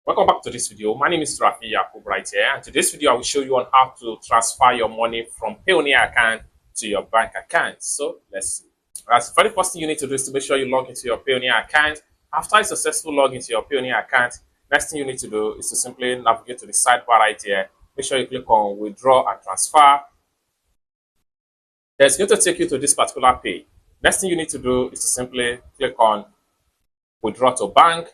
Welcome back to this video. My name is Rafi Yakub right here, and today's video I will show you on how to transfer your money from Payoneer account to your bank account. So let's see. That's the very first thing you need to do is to make sure you log into your Payoneer account. After a successful log into your Payoneer account, next thing you need to do is to simply navigate to the sidebar right here. Make sure you click on withdraw and transfer. It's going to take you to this particular page. Next thing you need to do is to simply click on withdraw to bank.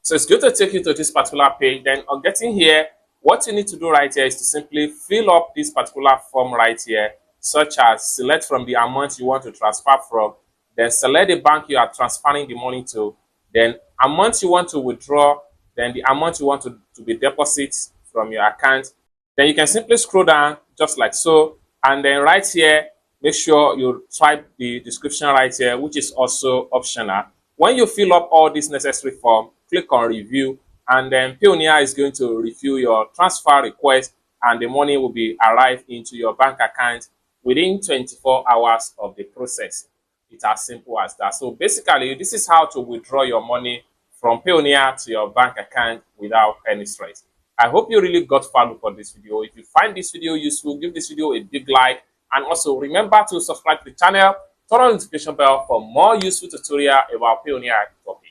So it's going to take you to this particular page. Then on getting here, what you need to do right here is to simply fill up this particular form right here, such as select from the amount you want to transfer from, then select the bank you are transferring the money to, then amount you want to withdraw, then the amount you want to be deposited from your account. Then you can simply scroll down just like so, and then right here, make sure you type the description right here, which is also optional. When you fill up all this necessary form, click on review, and then Payoneer is going to review your transfer request, and the money will be arrived into your bank account within 24 hours of the process. It's as simple as that. So basically, this is how to withdraw your money from Payoneer to your bank account without any stress. I hope you really got value for this video. If you find this video useful, give this video a big like, and also remember to subscribe to the channel, turn on the notification bell for more useful tutorial about Payoneer topic.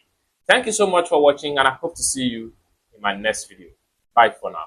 Thank you so much for watching, and I hope to see you in my next video. Bye for now.